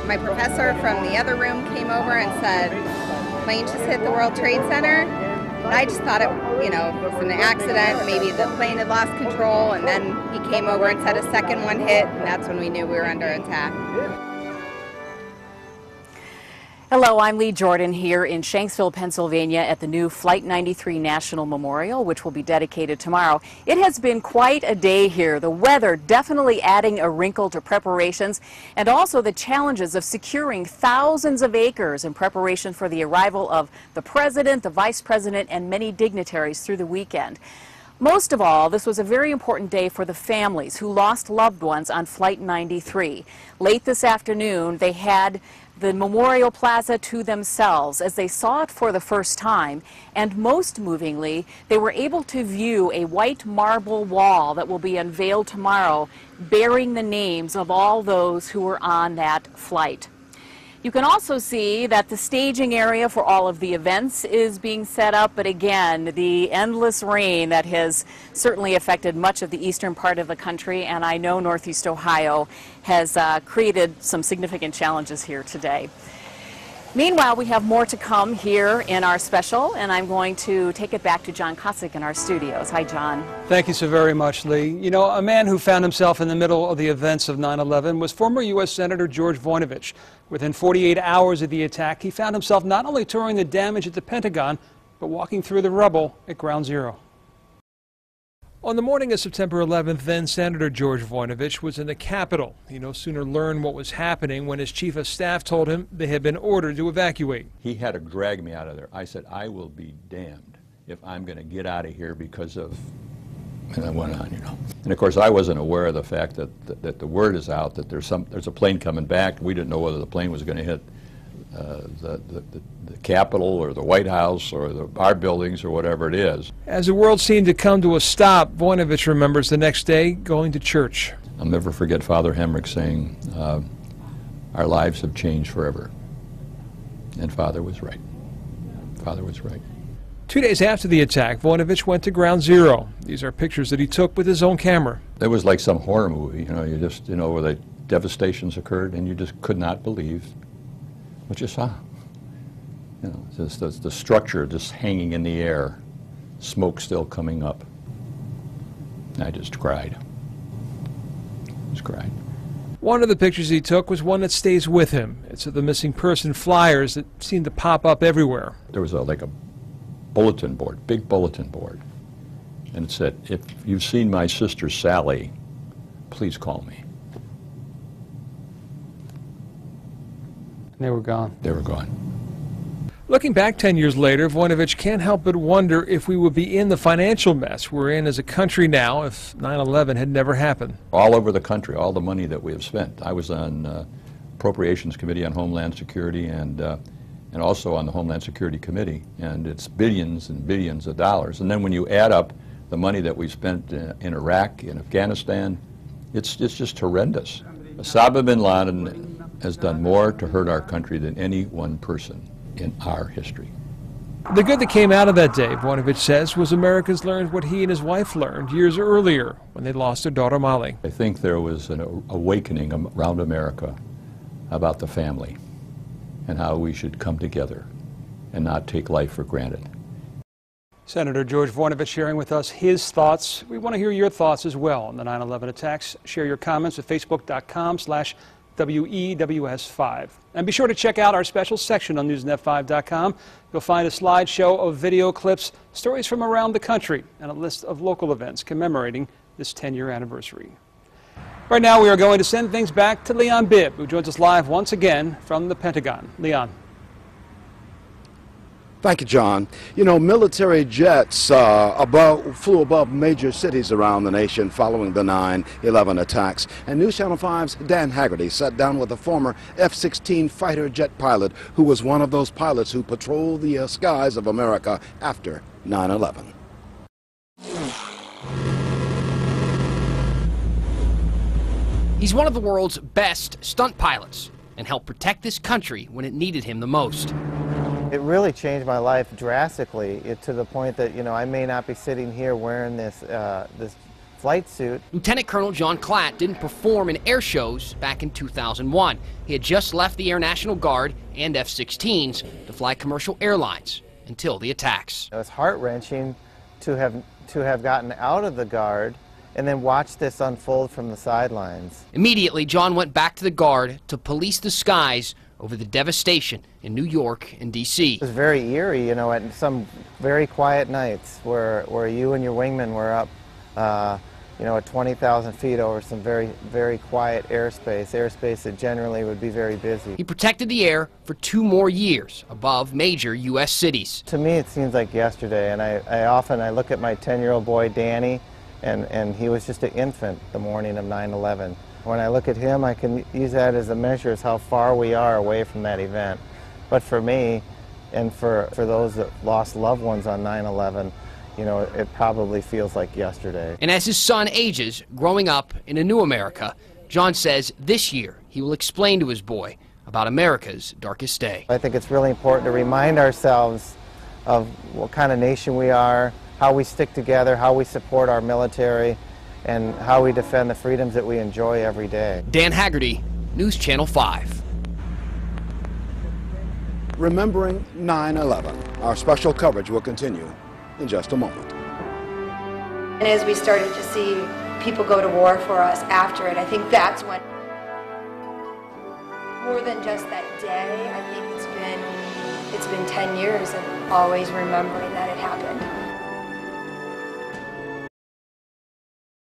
My professor from the other room came over and said, plane just hit the World Trade Center. And I just thought it, was an accident. Maybe the plane had lost control, and then he came over and said a second one hit, and that's when we knew we were under attack. Hello, I'm Lee Jordan here in Shanksville, Pennsylvania at the new Flight 93 National Memorial, which will be dedicated tomorrow. It has been quite a day here. The weather definitely adding a wrinkle to preparations, and also the challenges of securing thousands of acres in preparation for the arrival of the president, the vice president, and many dignitaries through the weekend. Most of all, this was a very important day for the families who lost loved ones on Flight 93. Late this afternoon, they had the Memorial Plaza to themselves as they saw it for the first time, and most movingly, they were able to view a white marble wall that will be unveiled tomorrow bearing the names of all those who were on that flight. You can also see that the staging area for all of the events is being set up, but again, the endless rain that has certainly affected much of the eastern part of the country, and I know Northeast Ohio has created some significant challenges here today. Meanwhile, we have more to come here in our special, and I'm going to take it back to John Kosick in our studios. Hi, John. Thank you so very much, Lee. You know, a man who found himself in the middle of the events of 9/11 was former U.S. Senator George Voinovich. Within 48 hours of the attack, he found himself not only touring the damage at the Pentagon, but walking through the rubble at Ground Zero. On the morning of September 11th, then Senator George Voinovich was in the Capitol. He no sooner learned what was happening when his chief of staff told him they had been ordered to evacuate. He had to drag me out of there. I said, I will be damned if I'm going to get out of here because of, and I went on, And of course, I wasn't aware of the fact that the word is out that there's a plane coming back. We didn't know whether the plane was going to hit the Capitol or the White House or our buildings or whatever it is. As the world seemed to come to a stop, Voinovich remembers the next day going to church. I'll never forget Father Hemrick saying, our lives have changed forever. And Father was right. Father was right. 2 days after the attack, Voinovich went to Ground Zero. These are pictures that he took with his own camera. It was like some horror movie, you just, where the devastations occurred and you just could not believe what you saw. Just the structure just hanging in the air, smoke still coming up. I just cried. Just cried. One of the pictures he took was one that stays with him. It's of the missing person flyers that seem to pop up everywhere. There was like a bulletin board, big bulletin board, and it said, if you've seen my sister Sally, please call me. They were gone. They were gone. Looking back 10 years later, Voinovich can't help but wonder if we would be in the financial mess we're in as a country now if 9/11 had never happened. All over the country, all the money that we have spent. I was on Appropriations Committee on Homeland Security and also on the Homeland Security Committee, and it's billions and billions of dollars. And then when you add up the money that we spent in Iraq, in Afghanistan, it's just horrendous. Osama bin Laden has done more to hurt our country than any one person in our history. The good that came out of that day, Voinovich says, was Americans learned what he and his wife learned years earlier when they lost their daughter Molly. I think there was an awakening around America about the family and how we should come together and not take life for granted. Senator George Voinovich sharing with us his thoughts. We want to hear your thoughts as well on the 9/11 attacks. Share your comments at facebook.com/WEWS5. And be sure to check out our special section on newsnet5.com. You'll find a slideshow of video clips, stories from around the country, and a list of local events commemorating this 10-year anniversary. Right now, we are going to send things back to Leon Bibb, who joins us live once again from the Pentagon. Leon. Thank you, John. Military jets flew above major cities around the nation following the 9/11 attacks. And News Channel 5's Dan Haggerty sat down with a former F-16 fighter jet pilot who was one of those pilots who patrolled the skies of America after 9/11. He's one of the world's best stunt pilots and helped protect this country when it needed him the most. It really changed my life drastically to the point that, I may not be sitting here wearing this flight suit. Lieutenant Colonel John Klatt didn't perform in air shows back in 2001. He had just left the Air National Guard and F-16s to fly commercial airlines until the attacks. It was heart-wrenching to have gotten out of the Guard and then watch this unfold from the sidelines. Immediately, John went back to the Guard to police the skies over the devastation in New York and D.C. It was very eerie, you know, at some very quiet nights where you and your wingman were up, you know, at 20,000 feet over some very, very quiet airspace that generally would be very busy. He protected the air for 2 more years above major U.S. cities. To me, it seems like yesterday, and I look at my 10-year-old boy, Danny, and he was just an infant the morning of 9/11. When I look at him, I can use that as a measure of how far we are away from that event. But for me, and for those that lost loved ones on 9/11, you know, it probably feels like yesterday. And as his son ages, growing up in a new America, John says this year he will explain to his boy about America's darkest day. I think it's really important to remind ourselves of what kind of nation we are, how we stick together, how we support our military, and how we defend the freedoms that we enjoy every day. Dan Haggerty, News Channel 5. Remembering 9/11. Our special coverage will continue in just a moment. And as we started to see people go to war for us after it, I think that's when, more than just that day, I think it's been 10 years of always remembering that it happened.